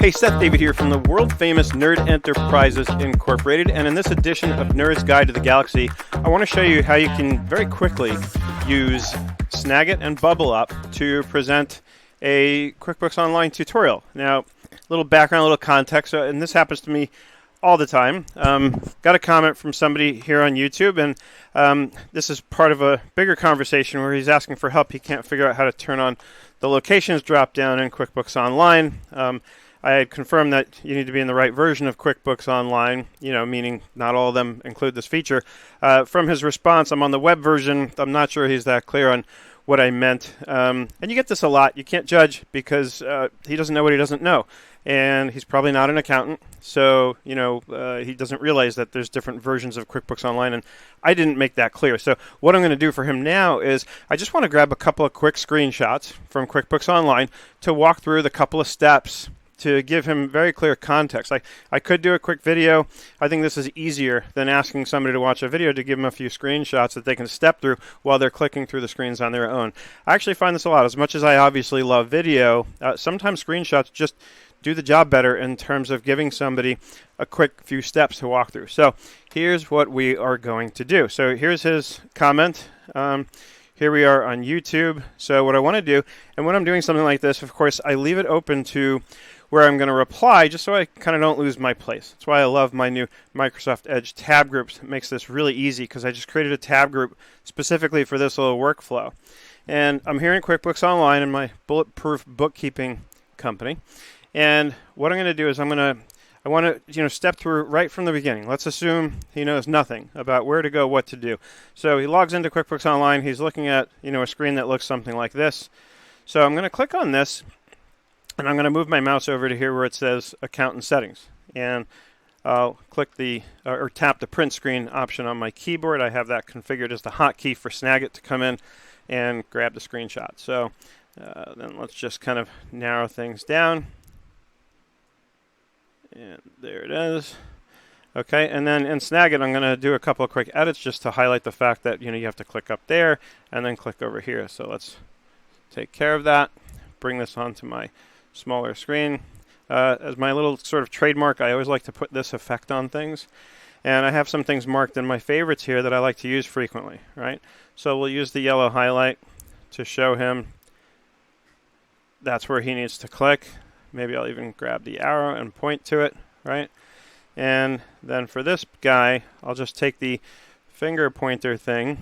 Hey, Seth David here from the world-famous Nerd Enterprises Incorporated, and in this edition of Nerd's Guide to the Galaxy, I want to show you how you can very quickly use Snagit and Bublup to present a QuickBooks Online tutorial. Now, a little background, a little context, and this happens to me all the time. Got a comment from somebody here on YouTube, and this is part of a bigger conversation where he's asking for help. He can't figure out how to turn on the locations drop down in QuickBooks Online. I had confirmed that you need to be in the right version of QuickBooks Online, meaning not all of them include this feature. From his response, I'm on the web version. I'm not sure he's that clear on what I meant. And you get this a lot. You can't judge because he doesn't know what he doesn't know. And he's probably not an accountant, so he doesn't realize that there's different versions of QuickBooks Online, and I didn't make that clear. So what I'm going to do for him now is I just want to grab a couple of quick screenshots from QuickBooks Online to walk through the couple of steps to give him very clear context. I could do a quick video. I think this is easier than asking somebody to watch a video to give them a few screenshots that they can step through while they're clicking through the screens on their own. I actually find this a lot. As much as I obviously love video, sometimes screenshots just do the job better in terms of giving somebody a quick few steps to walk through. So here's what we are going to do. So here's his comment. Here we are on YouTube. So what I want to do, and when I'm doing something like this, of course, I leave it open to where I'm going to reply just so I kind of don't lose my place. That's why I love my new Microsoft Edge tab groups. It makes this really easy because I just created a tab group specifically for this little workflow. And I'm here in QuickBooks Online in my bulletproof bookkeeping company. And what I'm going to do is I want to step through right from the beginning. Let's assume he knows nothing about where to go, what to do. So he logs into QuickBooks Online. He's looking at a screen that looks something like this. So I'm going to click on this, and I'm going to move my mouse over to here where it says Accountant Settings. And I'll click or tap the print screen option on my keyboard. I have that configured as the hotkey for Snagit to come in and grab the screenshot. So then let's just kind of narrow things down. And there it is. Okay, and then in Snagit, I'm going to do a couple of quick edits just to highlight the fact that you have to click up there and then click over here. So let's take care of that. Bring this onto my smaller screen. As my little sort of trademark, I always like to put this effect on things. And I have some things marked in my favorites here that I like to use frequently, right? So we'll use the yellow highlight to show him that's where he needs to click. Maybe I'll even grab the arrow and point to it, right? And then for this guy, I'll just take the finger pointer thing,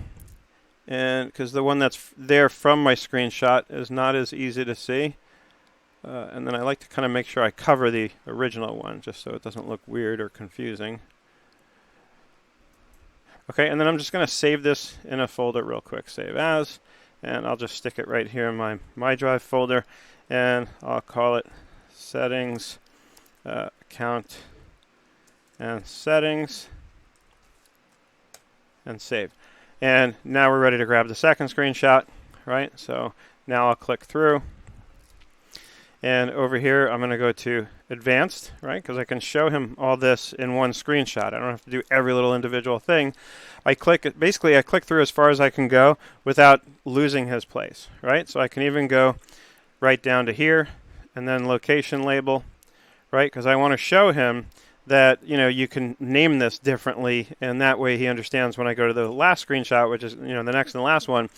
and because the one that's there from my screenshot is not as easy to see. And then I like to kind of make sure I cover the original one just so it doesn't look weird or confusing. Okay, and then I'm just going to save this in a folder real quick, save as, and I'll just stick it right here in my drive folder, and I'll call it Settings, Account, and Settings, and save. And now we're ready to grab the second screenshot, right? So now I'll click through. And over here, I'm going to go to Advanced, right? Because I can show him all this in one screenshot. I don't have to do every little individual thing. I click through as far as I can go without losing his place, right? So I can even go right down to here and then location label, right? Because I want to show him that, you can name this differently, and that way he understands when I go to the last screenshot, which is, the next and the last one,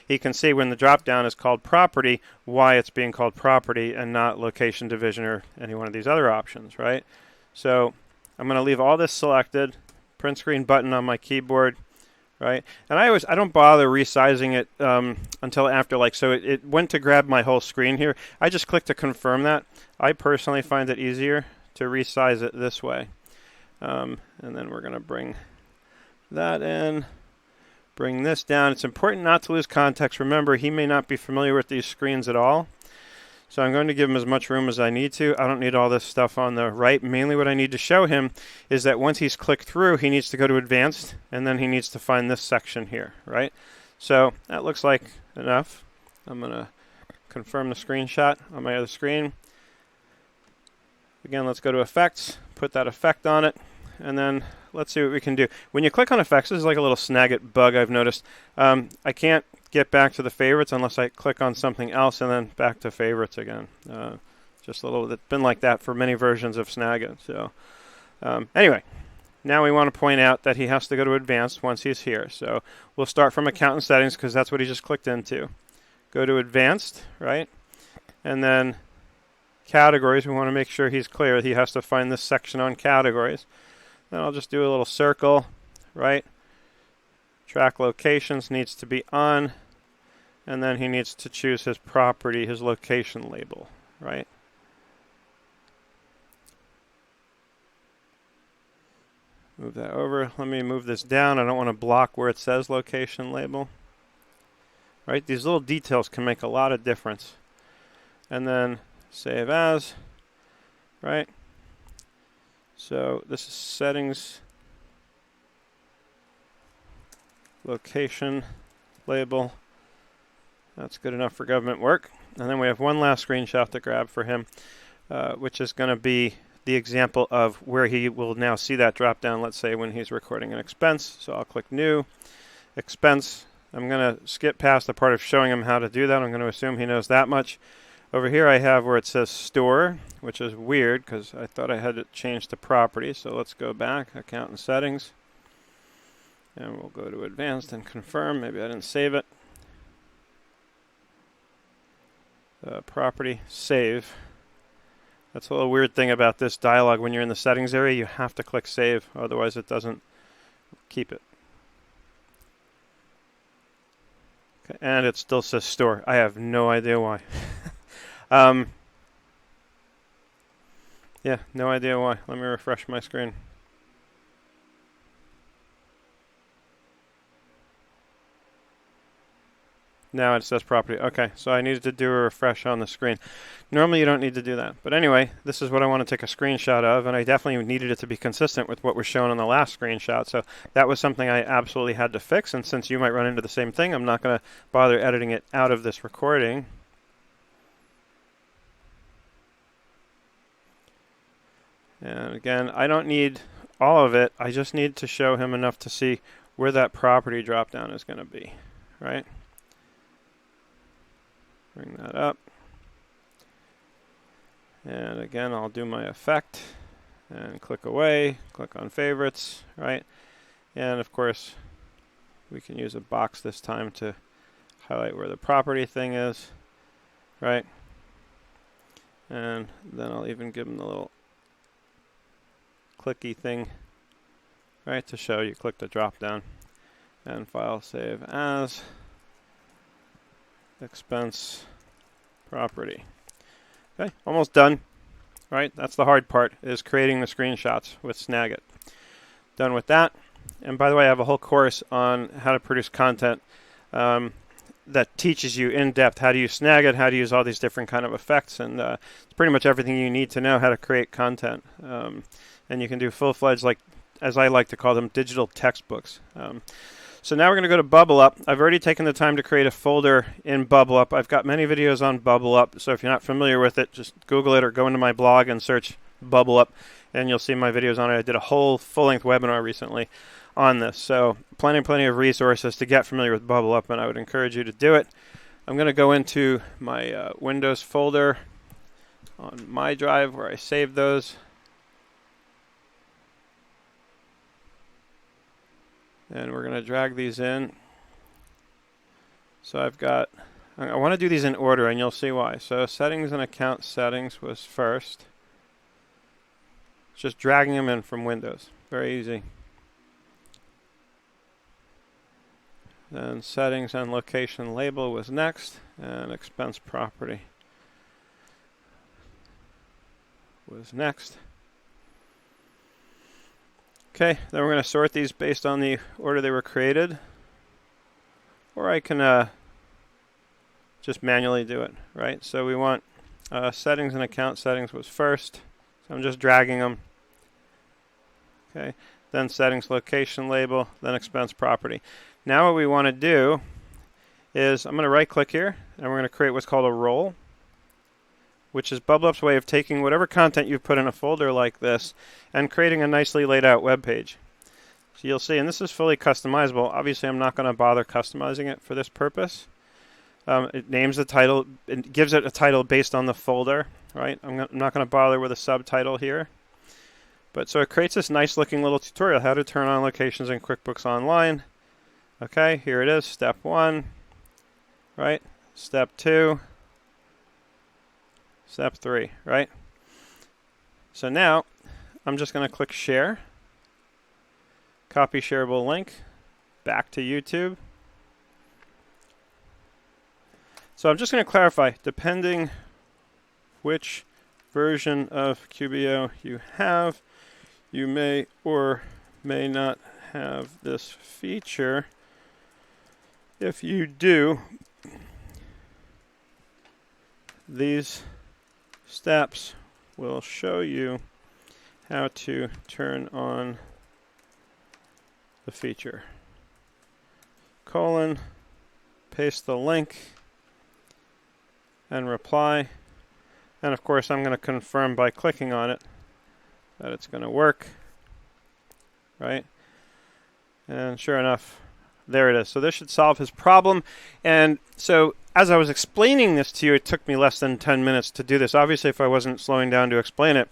he can see when the drop-down is called property, why it's being called property and not location division or any one of these other options, right? So I'm going to leave all this selected, print screen button on my keyboard, right? And I don't bother resizing it until after, so it went to grab my whole screen here. I just click to confirm that. I personally find it easier to resize it this way. And then we're going to bring that in. Bring this down. It's important not to lose context. Remember, he may not be familiar with these screens at all. So I'm going to give him as much room as I need to. I don't need all this stuff on the right. Mainly what I need to show him is that once he's clicked through, he needs to go to Advanced, and then he needs to find this section here, right? So that looks like enough. I'm going to confirm the screenshot on my other screen. Again, let's go to Effects, put that effect on it, and then let's see what we can do. When you click on effects, this is like a little Snagit bug I've noticed. I can't get back to the favorites unless I click on something else and then back to favorites again. Just a little, it's been like that for many versions of Snagit. So anyway, now we want to point out that he has to go to advanced once he's here. So we'll start from account and settings because that's what he just clicked into. Go to advanced, right? And then categories, we want to make sure he's clear. He has to find this section on categories. Then I'll just do a little circle, right? Track locations needs to be on, and then he needs to choose his property, his location label, right? Move that over. Let me move this down. I don't want to block where it says location label. Right? These little details can make a lot of difference. And then save as, right? So this is settings, location label. That's good enough for government work. And then we have one last screenshot to grab for him, which is going to be the example of where he will now see that drop down, let's say when he's recording an expense. So I'll click new, expense. I'm going to skip past the part of showing him how to do that. I'm going to assume he knows that much. Over here I have where it says store, which is weird because I thought I had it changed to property. So let's go back, account and settings. And we'll go to advanced and confirm. Maybe I didn't save it. Property, save. That's a little weird thing about this dialog. When you're in the settings area, you have to click save. Otherwise it doesn't keep it. Okay, and it still says store. I have no idea why. Yeah, no idea why. Let me refresh my screen. Now it says property. Okay, so I needed to do a refresh on the screen. Normally you don't need to do that. But anyway, this is what I want to take a screenshot of, and I definitely needed it to be consistent with what was shown on the last screenshot. So that was something I absolutely had to fix, and since you might run into the same thing, I'm not going to bother editing it out of this recording. And again, I don't need all of it. I just need to show him enough to see where that property drop down is going to be, right? Bring that up. And again, I'll do my effect and click away, click on favorites, right? And of course, we can use a box this time to highlight where the property thing is, right? And then I'll even give them the little clicky thing, right, to show you click the drop down. And file save as expense property. Okay, almost done. Right, that's the hard part, is creating the screenshots with Snagit. Done with that. And by the way, I have a whole course on how to produce content that teaches you in depth how to use Snagit, how to use all these different kind of effects, and it's pretty much everything you need to know how to create content. And you can do full-fledged, like as I like to call them, digital textbooks. So now we're going to go to Bublup. I've already taken the time to create a folder in Bublup. I've got many videos on Bublup, so if you're not familiar with it, just Google it or go into my blog and search Bublup, and you'll see my videos on it. I did a whole full-length webinar recently on this, so plenty of resources to get familiar with Bublup, and I would encourage you to do it. I'm going to go into my Windows folder on my drive where I saved those. And we're going to drag these in. So I've got, I want to do these in order, and you'll see why. So settings and account settings was first. Just dragging them in from Windows. Very easy. Then settings and location label was next, and expense property was next. Okay, then we're going to sort these based on the order they were created. Or I can just manually do it, right? So we want settings and account settings was first. So I'm just dragging them. Okay, then settings location label, then expense property. Now what we want to do is I'm going to right click here, and we're going to create what's called a role, which is Bublup's way of taking whatever content you've put in a folder like this and creating a nicely laid out web page. So you'll see, and this is fully customizable. Obviously, I'm not going to bother customizing it for this purpose. It names the title, it gives it a title based on the folder, right? I'm not going to bother with a subtitle here. But so it creates this nice looking little tutorial, how to turn on locations in QuickBooks Online. Okay, here it is, step 1, right? Step 2, step 3, right? So now I'm just going to click share, copy shareable link, back to YouTube. So I'm just going to clarify, depending which version of QBO you have, you may or may not have this feature. If you do, these steps will show you how to turn on the feature. Colon, paste the link, and reply. And of course, I'm going to confirm by clicking on it that it's going to work, right? And sure enough, there it is. So this should solve his problem. And so as I was explaining this to you, it took me less than 10 minutes to do this. Obviously, if I wasn't slowing down to explain it,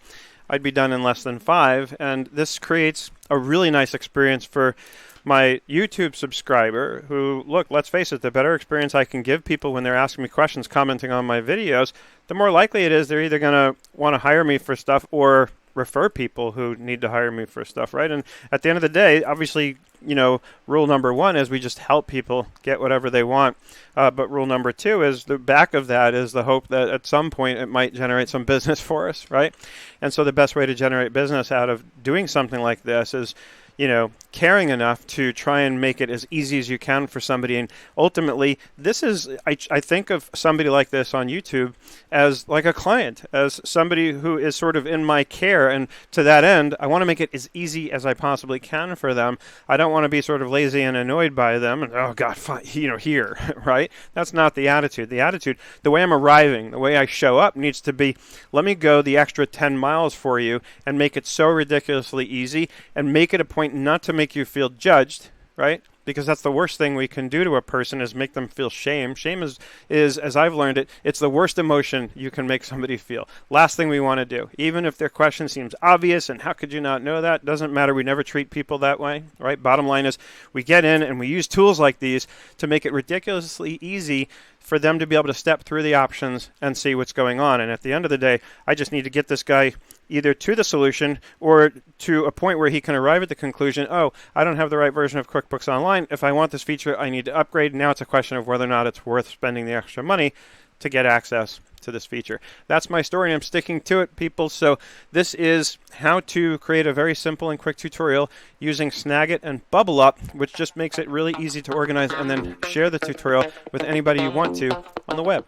I'd be done in less than 5. And this creates a really nice experience for my YouTube subscriber who, look, let's face it, the better experience I can give people when they're asking me questions, commenting on my videos, the more likely it is they're either going to want to hire me for stuff or refer people who need to hire me for stuff, right? And at the end of the day, obviously, you know, rule number 1 is we just help people get whatever they want. But rule number 2 is the back of that is the hope that at some point it might generate some business for us, right? And so the best way to generate business out of doing something like this is, you know, caring enough to try and make it as easy as you can for somebody. And ultimately, this is, I think of somebody like this on YouTube as like a client, as somebody who is sort of in my care. And to that end, I want to make it as easy as I possibly can for them. I don't want to be sort of lazy and annoyed by them. And, oh, God, fine, you know, here, right? That's not the attitude. The attitude, the way I'm arriving, the way I show up needs to be, let me go the extra 10 miles for you and make it so ridiculously easy and make it a point not to make you feel judged, right? Because that's the worst thing we can do to a person is make them feel shame. Shame is as I've learned it, it's the worst emotion you can make somebody feel. Last thing we want to do, even if their question seems obvious and how could you not know that? Doesn't matter. We never treat people that way, right? Bottom line is we get in and we use tools like these to make it ridiculously easy for them to be able to step through the options and see what's going on. And at the end of the day, I just need to get this guy either to the solution or to a point where he can arrive at the conclusion, oh, I don't have the right version of QuickBooks Online. If I want this feature, I need to upgrade. Now it's a question of whether or not it's worth spending the extra money to get access to this feature. That's my story, and I'm sticking to it, people. So this is how to create a very simple and quick tutorial using Snagit and Bublup, which just makes it really easy to organize and then share the tutorial with anybody you want to on the web.